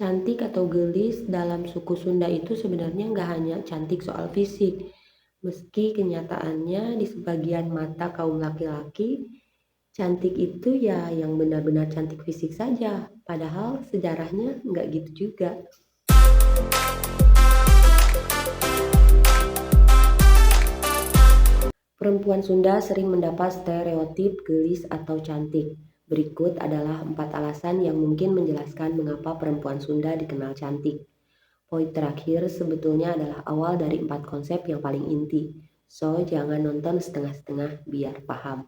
Cantik atau gelis dalam suku Sunda itu sebenarnya nggak hanya cantik soal fisik. Meski kenyataannya di sebagian mata kaum laki-laki, cantik itu ya yang benar-benar cantik fisik saja. Padahal sejarahnya nggak gitu juga. Perempuan Sunda sering mendapat stereotip gelis atau cantik. Berikut adalah 4 alasan yang mungkin menjelaskan mengapa perempuan Sunda dikenal cantik. Poin terakhir sebetulnya adalah awal dari 4 konsep yang paling inti. So, jangan nonton setengah-setengah biar paham.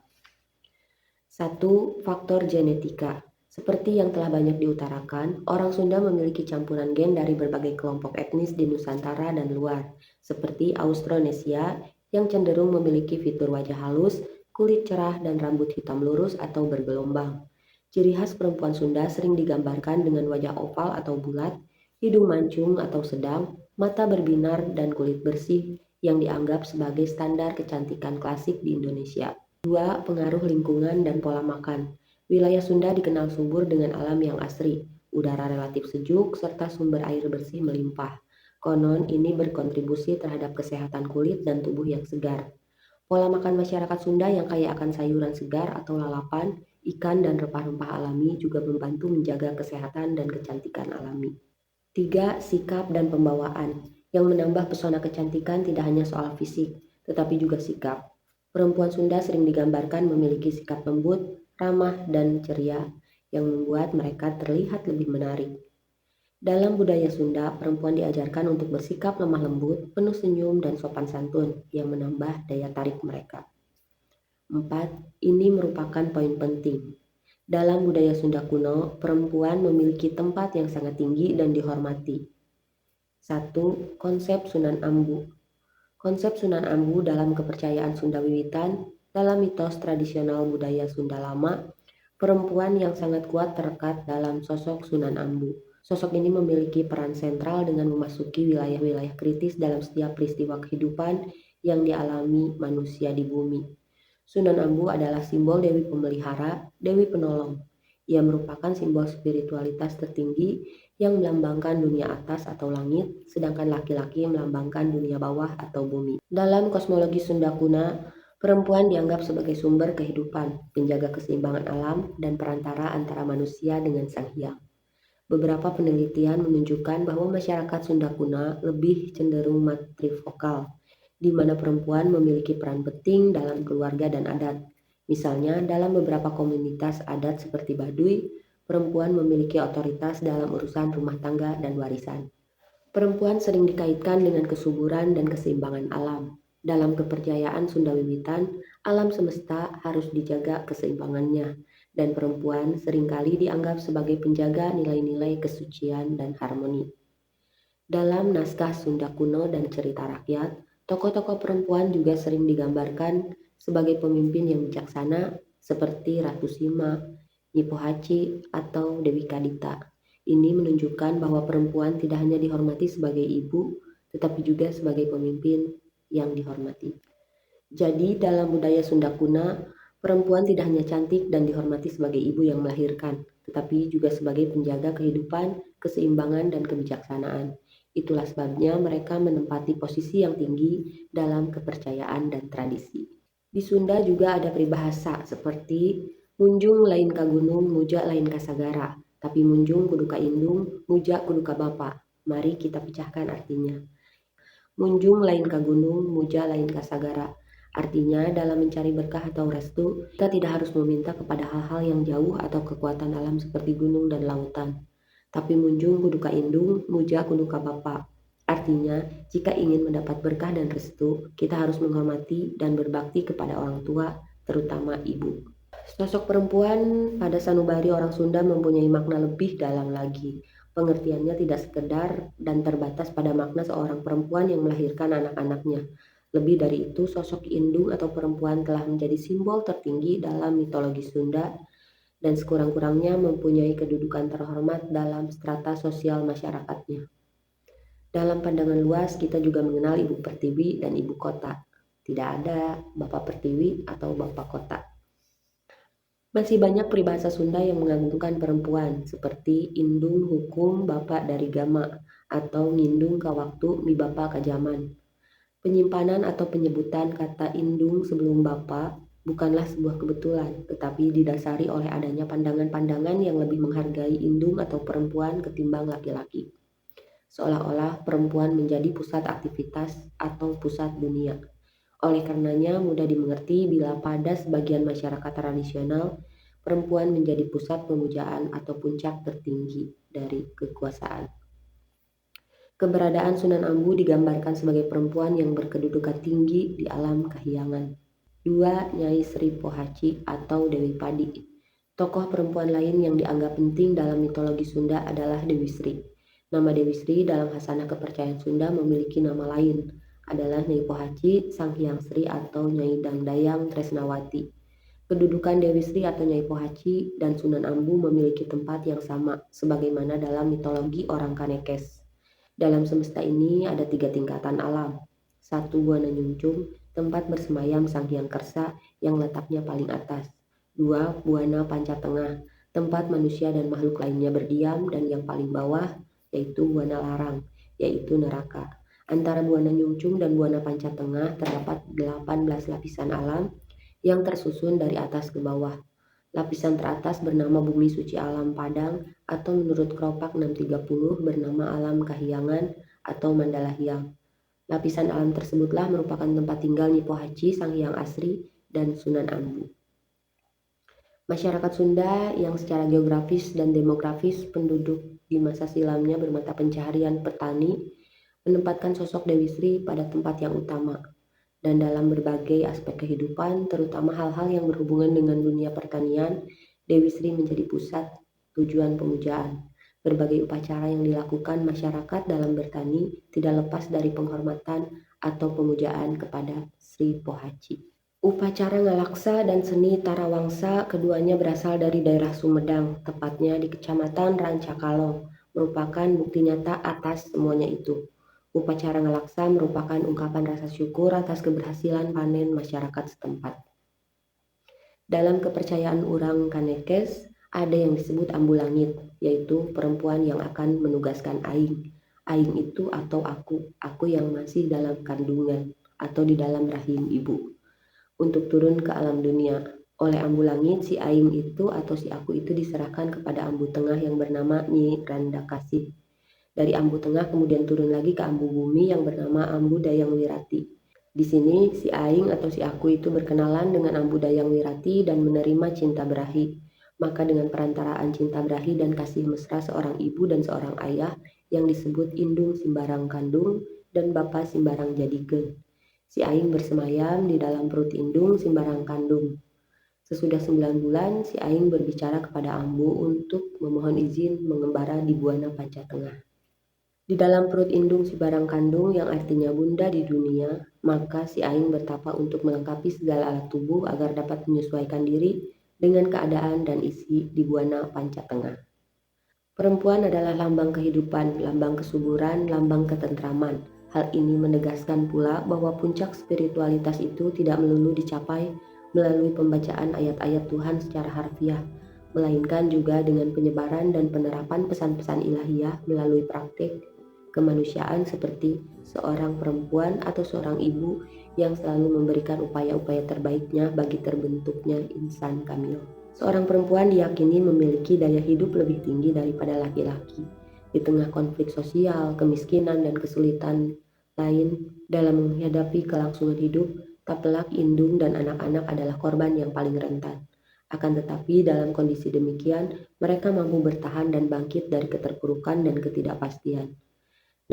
1. Faktor genetika. Seperti yang telah banyak diutarakan, orang Sunda memiliki campuran gen dari berbagai kelompok etnis di Nusantara dan luar, seperti Austronesia yang cenderung memiliki fitur wajah halus, kulit cerah, dan rambut hitam lurus atau bergelombang. Ciri khas perempuan Sunda sering digambarkan dengan wajah oval atau bulat, hidung mancung atau sedang, mata berbinar, dan kulit bersih yang dianggap sebagai standar kecantikan klasik di Indonesia. 2. Pengaruh lingkungan dan pola makan. Wilayah Sunda dikenal subur dengan alam yang asri, udara relatif sejuk, serta sumber air bersih melimpah. Konon ini berkontribusi terhadap kesehatan kulit dan tubuh yang segar. Pola makan masyarakat Sunda yang kaya akan sayuran segar atau lalapan, ikan, dan rempah-rempah alami juga membantu menjaga kesehatan dan kecantikan alami. 3. Sikap dan pembawaan. Yang menambah pesona kecantikan tidak hanya soal fisik, tetapi juga sikap. Perempuan Sunda sering digambarkan memiliki sikap lembut, ramah, dan ceria yang membuat mereka terlihat lebih menarik. Dalam budaya Sunda, perempuan diajarkan untuk bersikap lemah lembut, penuh senyum, dan sopan santun yang menambah daya tarik mereka. 4. Ini merupakan poin penting. Dalam budaya Sunda kuno, perempuan memiliki tempat yang sangat tinggi dan dihormati. 1. Konsep Sunan Ambu. Konsep Sunan Ambu dalam kepercayaan Sunda Wiwitan, dalam mitos tradisional budaya Sunda lama, perempuan yang sangat kuat terlekat dalam sosok Sunan Ambu. Sosok ini memiliki peran sentral dengan memasuki wilayah-wilayah kritis dalam setiap peristiwa kehidupan yang dialami manusia di bumi. Sunan Ambu adalah simbol Dewi Pemelihara, Dewi Penolong. Ia merupakan simbol spiritualitas tertinggi yang melambangkan dunia atas atau langit, sedangkan laki-laki melambangkan dunia bawah atau bumi. Dalam kosmologi Sunda kuno, perempuan dianggap sebagai sumber kehidupan, penjaga keseimbangan alam, dan perantara antara manusia dengan Sang Hyang. Beberapa penelitian menunjukkan bahwa masyarakat Sunda kuno lebih cenderung matrifokal, di mana perempuan memiliki peran penting dalam keluarga dan adat. Misalnya, dalam beberapa komunitas adat seperti Baduy, perempuan memiliki otoritas dalam urusan rumah tangga dan warisan. Perempuan sering dikaitkan dengan kesuburan dan keseimbangan alam. Dalam kepercayaan Sunda Wiwitan, alam semesta harus dijaga keseimbangannya, dan perempuan seringkali dianggap sebagai penjaga nilai-nilai kesucian dan harmoni. Dalam naskah Sunda kuno dan cerita rakyat, tokoh-tokoh perempuan juga sering digambarkan sebagai pemimpin yang bijaksana seperti Ratu Sima, Nyi Pohaci, atau Dewi Kadita. Ini menunjukkan bahwa perempuan tidak hanya dihormati sebagai ibu, tetapi juga sebagai pemimpin yang dihormati. Jadi dalam budaya Sunda kuno, perempuan tidak hanya cantik dan dihormati sebagai ibu yang melahirkan, tetapi juga sebagai penjaga kehidupan, keseimbangan, dan kebijaksanaan. Itulah sebabnya mereka menempati posisi yang tinggi dalam kepercayaan dan tradisi. Di Sunda juga ada peribahasa seperti munjung lain ka gunung, muja lain ka sagara, tapi munjung kudu ka indung, muja kudu ka bapa. Mari kita pecahkan artinya. Munjung lain ka gunung, muja lain ka sagara. Artinya dalam mencari berkah atau restu, kita tidak harus meminta kepada hal-hal yang jauh atau kekuatan alam seperti gunung dan lautan. Tapi munjung kudu ka indung, muja kudu ka bapa. Artinya, jika ingin mendapat berkah dan restu, kita harus menghormati dan berbakti kepada orang tua, terutama ibu. Sosok perempuan pada sanubari orang Sunda mempunyai makna lebih dalam lagi. Pengertiannya tidak sekedar dan terbatas pada makna seorang perempuan yang melahirkan anak-anaknya. Lebih dari itu, sosok indung atau perempuan telah menjadi simbol tertinggi dalam mitologi Sunda dan sekurang-kurangnya mempunyai kedudukan terhormat dalam strata sosial masyarakatnya. Dalam pandangan luas, kita juga mengenal Ibu Pertiwi dan Ibu Kota. Tidak ada Bapak Pertiwi atau Bapak Kota. Masih banyak peribahasa Sunda yang mengagungkan perempuan, seperti indung hukum bapak dari gama atau ngindung ka waktu mi bapa ka zaman. Penyimpanan atau penyebutan kata indung sebelum bapa bukanlah sebuah kebetulan, tetapi didasari oleh adanya pandangan-pandangan yang lebih menghargai indung atau perempuan ketimbang laki-laki. Seolah-olah perempuan menjadi pusat aktivitas atau pusat dunia. Oleh karenanya mudah dimengerti bila pada sebagian masyarakat tradisional, perempuan menjadi pusat pemujaan atau puncak tertinggi dari kekuasaan. Keberadaan Sunan Ambu digambarkan sebagai perempuan yang berkedudukan tinggi di alam kahyangan. 2. Nyai Sri Pohaci atau Dewi Padi. Tokoh perempuan lain yang dianggap penting dalam mitologi Sunda adalah Dewi Sri. Nama Dewi Sri dalam hasanah kepercayaan Sunda memiliki nama lain, adalah Nyai Pohaci, Sang Hyang Sri atau Nyai Dangdayang Tresnawati. Kedudukan Dewi Sri atau Nyai Pohaci dan Sunan Ambu memiliki tempat yang sama, sebagaimana dalam mitologi orang Kanekes. Dalam semesta ini ada 3 tingkatan alam. 1. Buana Nyuncung, tempat bersemayam Sang Hyang Kersa yang letaknya paling atas. 2. Buana Panca Tengah, tempat manusia dan makhluk lainnya berdiam, dan yang paling bawah yaitu Buana Larang, yaitu neraka. Antara Buana Nyuncung dan Buana Panca Tengah terdapat 18 lapisan alam yang tersusun dari atas ke bawah. Lapisan teratas bernama Bumi Suci Alam Padang atau menurut Kropak 630 bernama Alam Kahyangan atau Mandala Hyang. Lapisan alam tersebutlah merupakan tempat tinggal Nyi Pohaci, Sang Hyang Asri, dan Sunan Ambu. Masyarakat Sunda yang secara geografis dan demografis penduduk di masa silamnya bermata pencaharian petani menempatkan sosok Dewi Sri pada tempat yang utama. Dan dalam berbagai aspek kehidupan, terutama hal-hal yang berhubungan dengan dunia pertanian, Dewi Sri menjadi pusat tujuan pemujaan. Berbagai upacara yang dilakukan masyarakat dalam bertani tidak lepas dari penghormatan atau pemujaan kepada Sri Pohaci. Upacara Ngalaksa dan seni Tarawangsa keduanya berasal dari daerah Sumedang, tepatnya di Kecamatan Rancakalong, merupakan bukti nyata atas semuanya itu. Upacara Ngalaksa merupakan ungkapan rasa syukur atas keberhasilan panen masyarakat setempat. Dalam kepercayaan orang Kanekes, ada yang disebut Ambu Langit, yaitu perempuan yang akan menugaskan Aing. Aing itu atau aku yang masih dalam kandungan atau di dalam rahim ibu, untuk turun ke alam dunia. Oleh Ambu Langit, si Aing itu atau si aku itu diserahkan kepada Ambu Tengah yang bernama Nyi Randakasih. Dari Ambu Tengah kemudian turun lagi ke Ambu Bumi yang bernama Ambu Dayang Wirati. Di sini si Aing atau si aku itu berkenalan dengan Ambu Dayang Wirati dan menerima cinta berahi. Maka dengan perantaraan cinta berahi dan kasih mesra seorang ibu dan seorang ayah yang disebut Indung Simbarang Kandung dan Bapa Simbarang Jadikeun, si Aing bersemayam di dalam perut Indung Simbarang Kandung. Sesudah 9 bulan, si Aing berbicara kepada Ambu untuk memohon izin mengembara di Buana Panca Tengah. Di dalam perut indung si barang kandung yang artinya bunda di dunia, maka si Aing bertapa untuk melengkapi segala alat tubuh agar dapat menyesuaikan diri dengan keadaan dan isi di Buana Panca Tengah. Perempuan adalah lambang kehidupan, lambang kesuburan, lambang ketentraman. Hal ini menegaskan pula bahwa puncak spiritualitas itu tidak melulu dicapai melalui pembacaan ayat-ayat Tuhan secara harfiah, melainkan juga dengan penyebaran dan penerapan pesan-pesan ilahiyah melalui praktik kemanusiaan seperti seorang perempuan atau seorang ibu yang selalu memberikan upaya-upaya terbaiknya bagi terbentuknya insan kamil. Seorang perempuan diyakini memiliki daya hidup lebih tinggi daripada laki-laki. Di tengah konflik sosial, kemiskinan, dan kesulitan lain dalam menghadapi kelangsungan hidup, tak pelak indung dan anak-anak adalah korban yang paling rentan. Akan tetapi dalam kondisi demikian, mereka mampu bertahan dan bangkit dari keterpurukan dan ketidakpastian.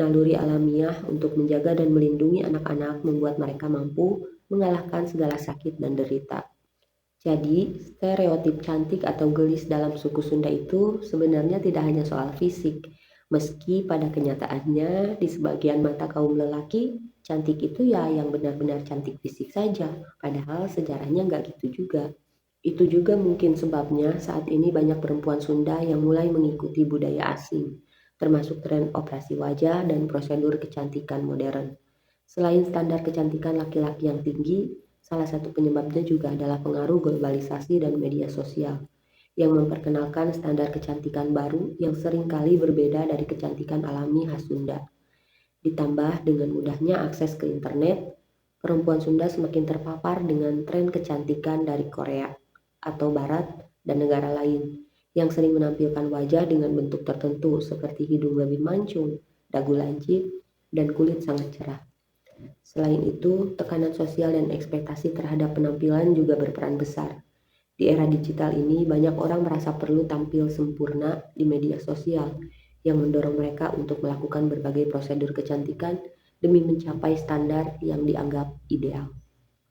Naluri alamiah untuk menjaga dan melindungi anak-anak membuat mereka mampu mengalahkan segala sakit dan derita. Jadi, stereotip cantik atau gelis dalam suku Sunda itu sebenarnya tidak hanya soal fisik. Meski pada kenyataannya di sebagian mata kaum lelaki, cantik itu ya yang benar-benar cantik fisik saja. Padahal sejarahnya nggak gitu juga. Itu juga mungkin sebabnya saat ini banyak perempuan Sunda yang mulai mengikuti budaya asing, termasuk tren operasi wajah dan prosedur kecantikan modern. Selain standar kecantikan laki-laki yang tinggi, Salah satu penyebabnya juga adalah pengaruh globalisasi dan media sosial yang memperkenalkan standar kecantikan baru yang seringkali berbeda dari kecantikan alami khas Sunda. Ditambah dengan mudahnya akses ke internet, perempuan Sunda semakin terpapar dengan tren kecantikan dari Korea atau Barat dan negara lain yang sering menampilkan wajah dengan bentuk tertentu seperti hidung lebih mancung, dagu lancip, dan kulit sangat cerah. Selain itu, tekanan sosial dan ekspektasi terhadap penampilan juga berperan besar. Di era digital ini, banyak orang merasa perlu tampil sempurna di media sosial, yang mendorong mereka untuk melakukan berbagai prosedur kecantikan demi mencapai standar yang dianggap ideal.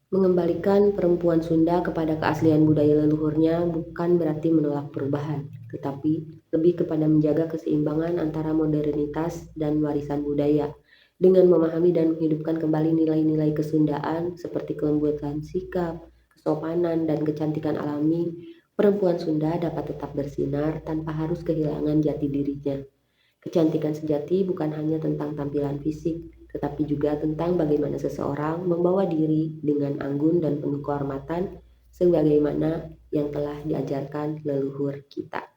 Mengembalikan perempuan Sunda kepada keaslian budaya leluhurnya bukan berarti menolak perubahan, tetapi lebih kepada menjaga keseimbangan antara modernitas dan warisan budaya. Dengan memahami dan menghidupkan kembali nilai-nilai kesundaan seperti kelembutan sikap, kesopanan, dan kecantikan alami, perempuan Sunda dapat tetap bersinar tanpa harus kehilangan jati dirinya. Kecantikan sejati bukan hanya tentang tampilan fisik, tetapi juga tentang bagaimana seseorang membawa diri dengan anggun dan penuh kehormatan sebagaimana yang telah diajarkan leluhur kita.